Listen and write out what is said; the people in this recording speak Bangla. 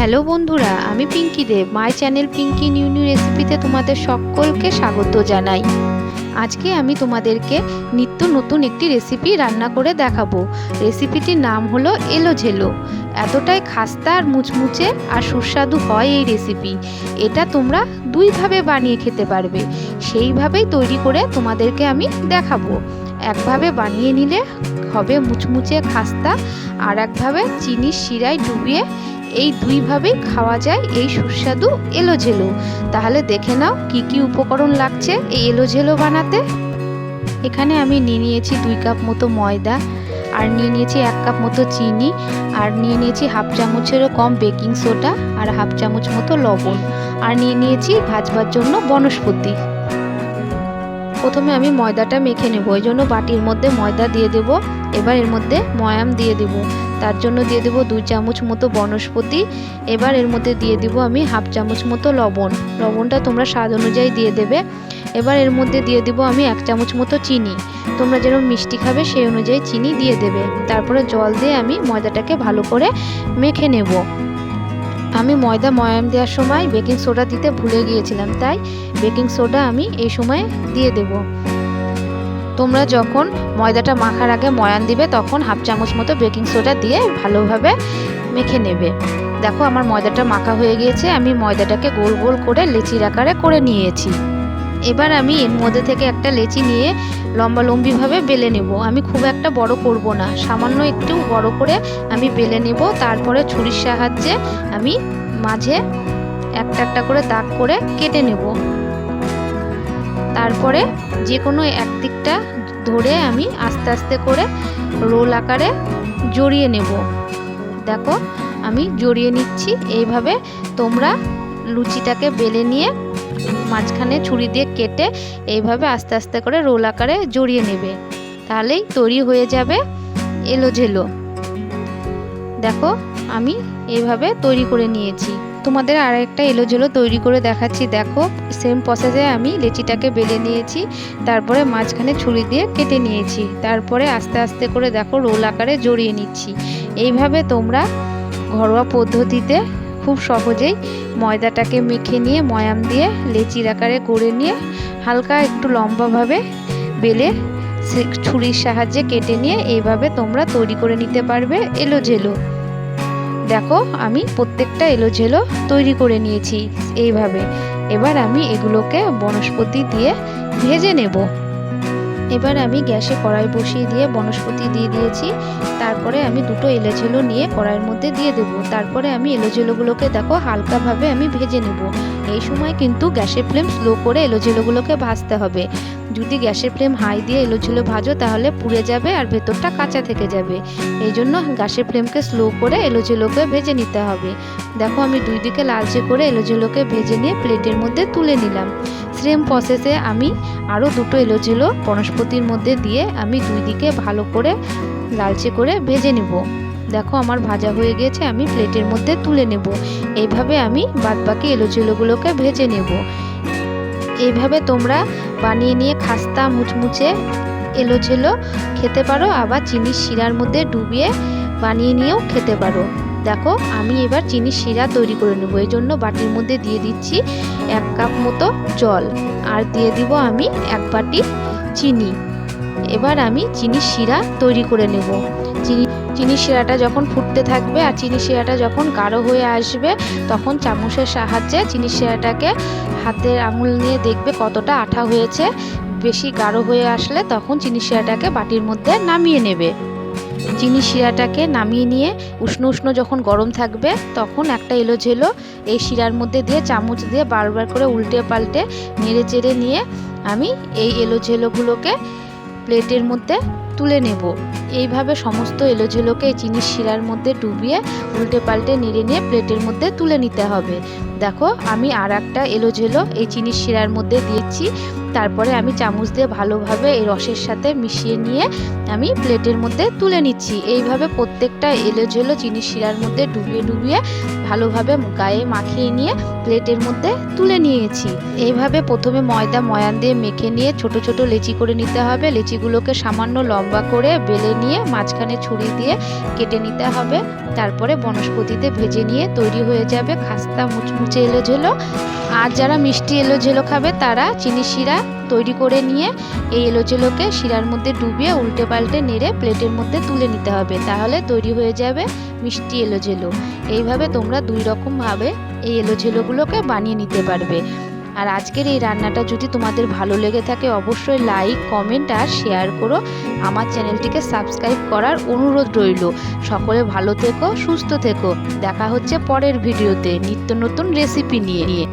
হ্যালো বন্ধুরা, আমি Pinki Deb. My channel Pinki new new রেসিপিতে তোমাদের সকলকে স্বাগত জানাই। আজকে আমি তোমাদেরকে নিত্য নতুন একটি রেসিপি রান্না করে দেখাবো। রেসিপিটির নাম হলো এলোঝেলো। এতটাই খাস্তা আর মুচমুচে আর সুস্বাদু হয় এই রেসিপি। এটা তোমরা দুইভাবে বানিয়ে খেতে পারবে, সেইভাবেই তৈরি করে তোমাদেরকে আমি দেখাবো। একভাবে বানিয়ে নিলে হবে মুচমুচে খাস্তা, আর একভাবে চিনির শিরায় ডুবিয়ে এই দুইভাবেই খাওয়া যায় এই সুস্বাদু এলোঝেলো। তাহলে দেখে নাও কি কি উপকরণ লাগছে এই এলোঝেলো বানাতে। এখানে আমি নিয়ে নিয়েছি 2 কাপ মতো ময়দা, আর নিয়ে নিয়েছি 1 কাপ মতো চিনি, আর নিয়ে নিয়েছি হাফ চামচেরও কম বেকিং সোডা, আর হাফ চামচ মতো লবণ, আর নিয়ে নিয়েছি ভাজবার জন্য বনস্পতি। প্রথমে আমি ময়দাটা মেখে নেব, ওই জন্য বাটির মধ্যে ময়দা দিয়ে দেব। এবার এর মধ্যে ময়াম দিয়ে দেব, তার জন্য দিয়ে দেব 2 চামচ মতো বনস্পতি। এবার এর মধ্যে দিয়ে দেব আমি হাফ চামচ মতো লবণ। লবণটা তোমরা স্বাদ অনুযায়ী দিয়ে দেবে। এবার এর মধ্যে দিয়ে দেব আমি 1 চামচ মতো চিনি। তোমরা যেরকম মিষ্টি খাবে সেই অনুযায়ী চিনি দিয়ে দেবে। তারপরে জল দিয়ে আমি ময়দাটাকে ভালো করে মেখে নেব। আমি ময়দা ময়াম দেওয়ার সময় বেকিং সোডা দিতে ভুলে গিয়েছিলাম, তাই বেকিং সোডা আমি এই সময় দিয়ে দেব। তোমরা যখন ময়দাটা মাখার আগে ময়ান দিবে তখন হাফ চামচ মতো বেকিং সোডা দিয়ে ভালোভাবে মেখে নেবে। দেখো আমার ময়দাটা মাখা হয়ে গিয়েছে। আমি ময়দাটাকে গোল গোল করে লেচির আকারে করে নিয়েছি। এবার আমি এর মধ্যে থেকে একটা লেচি নিয়ে লম্বালম্বিভাবে বেলে নেব। আমি খুব একটা বড় করব না, সামান্য একটু বড় করে আমি বেলে নেব। তারপরে ছুরির সাহায্যে আমি মাঝে একটা একটা করে দাগ করে কেটে নেব। তারপরে যে কোনো একদিকটা ধরে আমি আস্তে আস্তে করে রোল আকারে জড়িয়ে নেব। দেখো আমি জড়িয়ে নিচ্ছি। এইভাবে তোমরা লুচিটাকে বেলে নিয়ে মাঝখানে ছুরি দিয়ে কেটে এইভাবে আস্তে আস্তে করে রোল আকারে জড়িয়ে নেবে, তাহলেই তৈরি হয়ে যাবে এলোঝেলো। দেখো আমি এইভাবে তৈরি করে নিয়েছি। তোমাদের আর একটা এলোঝেলো তৈরি করে দেখাচ্ছি। দেখো সেম প্রসেসে আমি লেচিটাকে বেলে নিয়েছি, তারপরে মাঝখানে ছুরি দিয়ে কেটে নিয়েছি, তারপরে আস্তে আস্তে করে দেখো রোল আকারে জড়িয়ে নিচ্ছি। এইভাবে তোমরা ঘরোয়া পদ্ধতিতে খুব সহজেই ময়দাটাকে মেখে নিয়ে ময়াম দিয়ে লেচির আকারে গড়ে নিয়ে হালকা একটু লম্বাভাবে বেলে ছুরির সাহায্যে কেটে নিয়ে এইভাবে তোমরা তৈরি করে নিতে পারবে এলোঝেলো। দেখো আমি প্রত্যেকটা এলোঝেলো তৈরি করে নিয়েছি এইভাবে। এবার আমি এগুলোকে বনস্পতি দিয়ে ভেজে নেব। এবার আমি গ্যাসে কড়াই বসিয়ে দিয়ে বনস্পতি দিয়ে দিয়েছি। তারপরে আমি দুটো এলোঝেলো নিয়ে কড়াইয়ের মধ্যে দিয়ে দেব। তারপরে আমি এলোঝেলোগুলোকে দেখো হালকাভাবে আমি ভেজে নেব। এই সময় কিন্তু গ্যাসের ফ্লেম স্লো করে এলোঝেলোগুলোকে ভাজতে হবে। যদি গ্যাসের ফ্লেম হাই দিয়ে এলোঝেলো ভাজো তাহলে পুড়ে যাবে আর ভেতরটা কাঁচা থেকে যাবে। এই জন্য গ্যাসের ফ্লেমকে স্লো করে এলোঝেলোকে ভেজে নিতে হবে। দেখো আমি দুই দিকে লালচে করে এলোঝেলোকে ভেজে নিয়ে প্লেটের মধ্যে তুলে নিলাম। সেম প্রসেসে আমি আরও দুটো এলোঝেলো বনস্পতির মধ্যে দিয়ে আমি দুই দিকে ভালো করে লালচে করে ভেজে নেব। দেখো আমার ভাজা হয়ে গিয়েছে, আমি প্লেটের মধ্যে তুলে নেব। এইভাবে আমি বাদবাকি এলোঝেলোগুলোকে ভেজে নেব। এইভাবে তোমরা বানিয়ে নিয়ে খাস্তা মুচমুচে এলোঝেলো খেতে পারো, আবার চিনির শিরার মধ্যে ডুবিয়ে বানিয়ে নিয়েও খেতে পারো। দেখো আমি এবার চিনির শিরা তৈরি করে নেব। এই জন্য বাটির মধ্যে দিয়ে দিচ্ছি 1 কাপ মতো জল, আর দিয়ে দিব আমি 1 বাটি চিনি। এবার আমি চিনির শিরা তৈরি করে নেব। চিনির শিরাটা যখন ফুটতে থাকবে আর চিনির শিরাটা যখন গাঢ় হয়ে আসবে তখন চামচের সাহায্যে চিনির শিরাটাকে হাতের আঙুল নিয়ে দেখবে কতটা আঠা হয়েছে। বেশি গাঢ় হয়ে আসলে তখন চিনির শিরাটাকে বাটির মধ্যে নামিয়ে নেবে। চিনির শিরাটাকে নামিয়ে নিয়ে উষ্ণ উষ্ণ যখন গরম থাকবে তখন একটা এলোঝেলো এই শিরার মধ্যে দিয়ে চামচ দিয়ে বারবার করে উল্টে পাল্টে নেড়ে চেড়ে নিয়ে আমি এই এলোঝেলোগুলোকে প্লেটের মধ্যে তুলে নেব। এইভাবে সমস্ত এলোঝেলোকে এই চিনির শিরার মধ্যে ডুবিয়ে উল্টে পাল্টে নেড়ে নিয়ে প্লেটের মধ্যে তুলে নিতে হবে। দেখো আমি আর একটা এলোঝেলো এই চিনির শিরার মধ্যে দিয়েছি। তারপরে আমি চামচ দিয়ে ভালোভাবে এই রসের সাথে মিশিয়ে নিয়ে আমি প্লেটের মধ্যে তুলে নিচ্ছি। এইভাবে প্রত্যেকটা এলোঝেলো চিনির শিরার মধ্যে ডুবিয়ে ডুবিয়ে ভালোভাবে গায়ে মাখিয়ে নিয়ে প্লেটের মধ্যে তুলে নিয়েছি। এইভাবে প্রথমে ময়দা ময়ান দিয়ে মেখে নিয়ে ছোট ছোট লেচি করে নিতে হবে। লেচিগুলোকে সামান্য লম্বা করে বেলে নিয়ে মাঝখানে ছুরি দিয়ে কেটে নিতে হবে। তারপরে বনস্পতিতে ভেজে নিয়ে তৈরি হয়ে যাবে খাস্তা মুচমুচে এলোঝেলো। আর যারা মিষ্টি এলোঝেলো খাবে তারা চিনি শিরা তৈরি করে নিয়ে এই এলোঝেলোকে শিরার মধ্যে ডুবিয়ে উল্টে পাল্টে নেড়ে প্লেটের মধ্যে তুলে নিতে হবে, তাহলে তৈরি হয়ে যাবে মিষ্টি এলোঝেলো। এইভাবে তোমরা 2 রকমভাবে এই এলোঝেলোগুলোকে বানিয়ে নিতে পারবে। আর আজকের এই রান্নাটা যদি তোমাদের ভালো লেগে থাকে অবশ্যই লাইক, কমেন্ট আর শেয়ার করো। আমার চ্যানেলটিকে সাবস্ক্রাইব করার অনুরোধ রইল। সকলে ভালো থেকো, সুস্থ থেকো। দেখা হচ্ছে পরের ভিডিওতে নিত্য নতুন রেসিপি নিয়ে।